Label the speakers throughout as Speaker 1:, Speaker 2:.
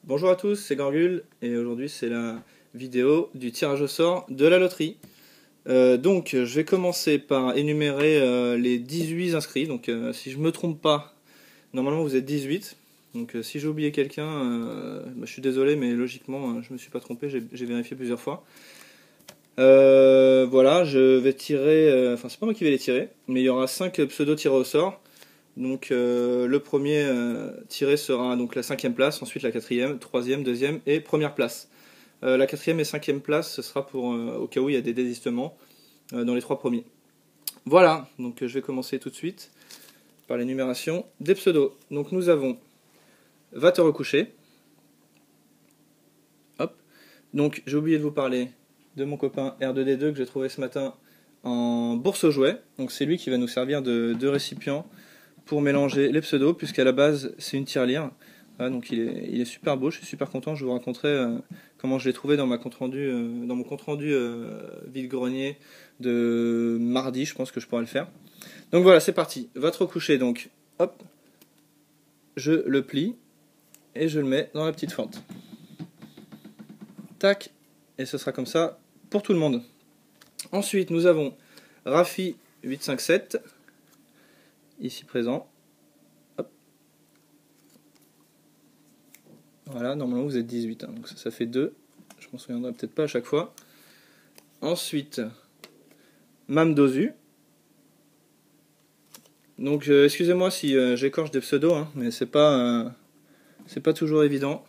Speaker 1: Bonjour à tous, c'est Gorgul et aujourd'hui c'est la vidéo du tirage au sort de la loterie. Donc je vais commencer par énumérer les 18 inscrits. Donc si je me trompe pas, normalement vous êtes 18. Donc si j'ai oublié quelqu'un, je suis désolé mais logiquement je me suis pas trompé, j'ai vérifié plusieurs fois. Voilà, je vais tirer, enfin c'est pas moi qui vais les tirer, mais il y aura 5 pseudos tirés au sort. Donc le premier tiré sera donc la cinquième place, ensuite la quatrième, troisième, deuxième et première place. La quatrième et cinquième place, ce sera pour au cas où il y a des désistements dans les trois premiers. Voilà, donc je vais commencer tout de suite par l'énumération des pseudos. Donc nous avons Va te recoucher. Hop. Donc j'ai oublié de vous parler de mon copain R2D2 que j'ai trouvé ce matin en bourse aux jouets. Donc c'est lui qui va nous servir de récipient pour mélanger les pseudos, puisqu'à la base c'est une tirelire. Voilà, donc il est super beau, je suis super content, je vous raconterai comment je l'ai trouvé dans, dans mon compte rendu vide-grenier de mardi, je pense que je pourrai le faire. Donc voilà, c'est parti, va te recoucher, donc hop, je le plie et je le mets dans la petite fente. Tac, et ce sera comme ça pour tout le monde. Ensuite nous avons Rafi 857, ici présent. Voilà, normalement vous êtes 18, hein, donc ça fait 2. Je m'en souviendrai peut-être pas à chaque fois. Ensuite, Mamdozu. Donc excusez-moi si j'écorche des pseudos, hein, mais c'est pas toujours évident.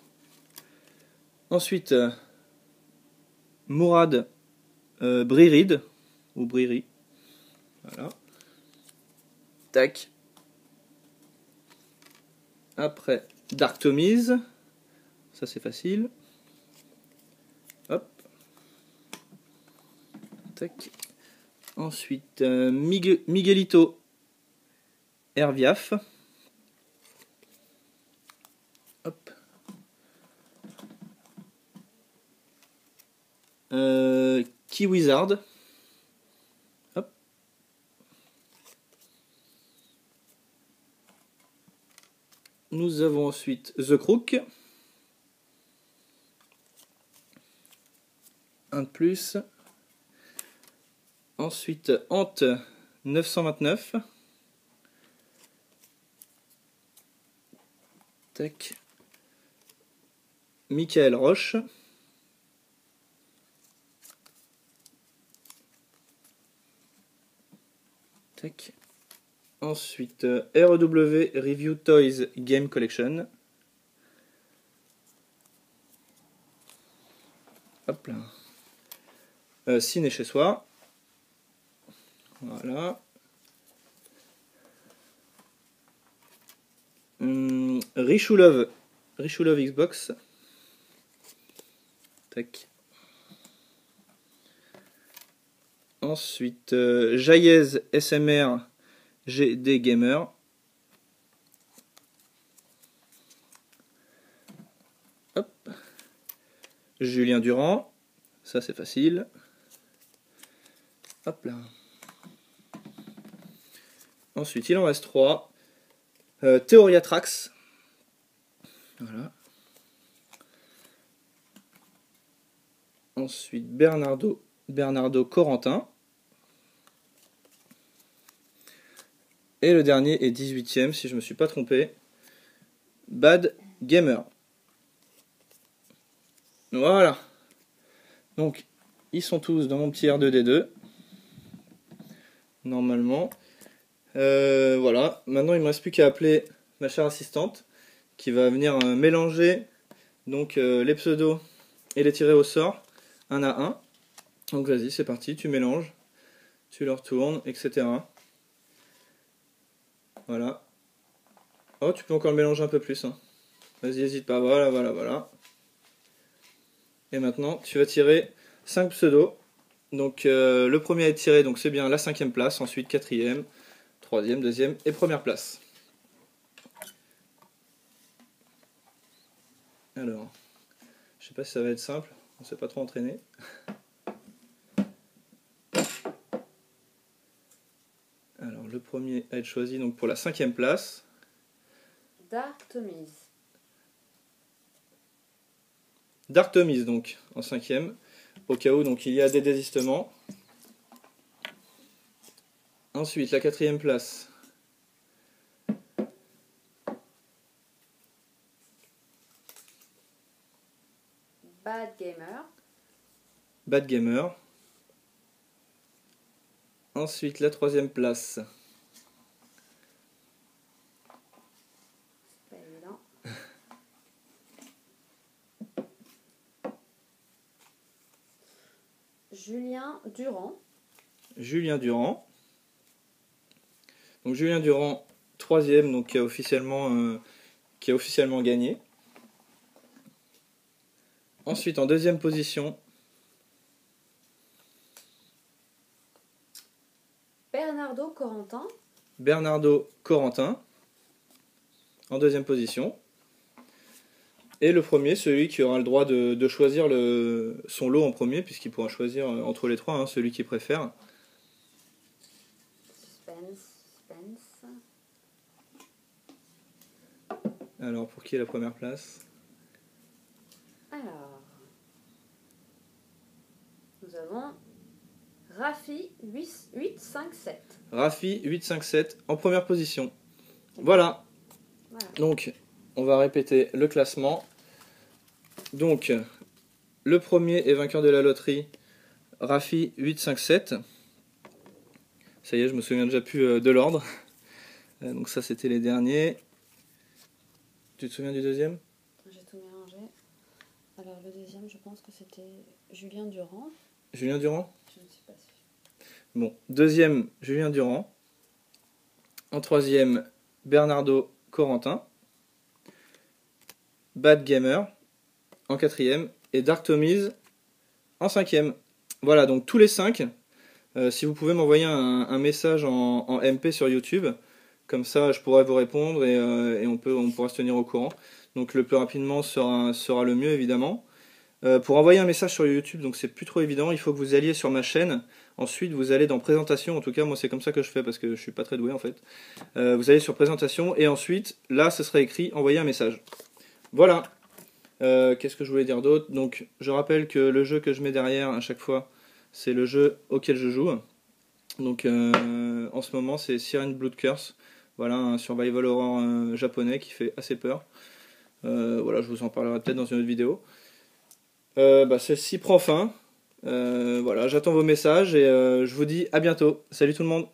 Speaker 1: Ensuite, Mourad Bririd, ou Briri. Voilà. Tac. Après, Dark Tomise. Ça c'est facile. Hop. Tac. Ensuite, Miguelito Herviaf. Hop. Kiwizard. Hop. Nous avons ensuite The Crook. Un de plus. Ensuite, Ant 929. Tac. Michael Roche. Tac. Ensuite, REW Review Toys Game Collection. Hop là. Ciné chez soi. Voilà. Richulove Xbox. Tac. Ensuite, Jaez SMR GD Gamer. Hop. Julien Durand. Ça c'est facile. Hop là. Ensuite, il en reste 3. Theoriatrax. Voilà. Ensuite, Bernardo Corentin. Et le dernier est 18ème, si je ne me suis pas trompé. Bad Gamer. Voilà. Donc, ils sont tous dans mon petit R2D2. Normalement. Voilà. Maintenant, il ne me reste plus qu'à appeler ma chère assistante qui va venir mélanger donc, les pseudos et les tirer au sort, un à un. Donc, vas-y, c'est parti. Tu mélanges, tu le retournes, etc. Voilà. Oh, tu peux encore le mélanger un peu plus. Hein. Vas-y, n'hésite pas. Voilà, voilà, voilà. Et maintenant, tu vas tirer 5 pseudos. Donc, le premier à être tiré, donc c'est bien la cinquième place. Ensuite, quatrième, troisième, deuxième et première place. Alors, je sais pas si ça va être simple. On s'est pas trop entraîné. Alors, le premier à être choisi donc pour la cinquième place.
Speaker 2: Dark Tomise.
Speaker 1: D'Artemis donc en 5e, au cas où donc il y a des désistements. Ensuite la 4e place.
Speaker 2: Bad Gamer.
Speaker 1: Bad Gamer. Ensuite la 3e place.
Speaker 2: C'est pas évident. Julien Durand.
Speaker 1: Julien Durand. Donc Julien Durand, 3e, donc qui a officiellement gagné. Ensuite en 2e position.
Speaker 2: Bernardo Corentin.
Speaker 1: Bernardo Corentin. En 2e position. Et le premier, celui qui aura le droit de choisir son lot en premier, puisqu'il pourra choisir entre les trois, hein, celui qu'il préfère.
Speaker 2: Suspense.
Speaker 1: Alors, pour qui est la première place?
Speaker 2: Alors, nous avons Rafi 857.
Speaker 1: Rafi 857 en première position. Voilà. Donc, on va répéter le classement. Donc, le premier est vainqueur de la loterie, Rafi 857. Ça y est, je me souviens déjà plus de l'ordre. Donc ça, c'était les derniers. Tu te souviens du deuxième?
Speaker 2: J'ai tout mélangé. Alors, le deuxième, je pense que c'était Julien Durand.
Speaker 1: Julien Durand?
Speaker 2: Je ne suis pas sûre.
Speaker 1: Bon, deuxième, Julien Durand. En troisième, Bernardo Corentin. Bad Gamer en quatrième et D'Artemis en cinquième. Voilà, donc tous les 5, si vous pouvez m'envoyer un message en MP sur YouTube, comme ça je pourrai vous répondre et on pourra se tenir au courant. Donc le plus rapidement sera le mieux évidemment. Pour envoyer un message sur YouTube, donc c'est plus trop évident, il faut que vous alliez sur ma chaîne. Ensuite vous allez dans présentation, en tout cas moi c'est comme ça que je fais parce que je suis pas très doué en fait. Vous allez sur présentation et ensuite là ce sera écrit envoyer un message. Voilà. Qu'est-ce que je voulais dire d'autre? Donc je rappelle que le jeu que je mets derrière à chaque fois, c'est le jeu auquel je joue. Donc en ce moment c'est Siren Blood Curse. Voilà, un survival horror japonais qui fait assez peur. Voilà, je vous en parlerai peut-être dans une autre vidéo. Celle-ci prend fin. Voilà, j'attends vos messages et je vous dis à bientôt. Salut tout le monde.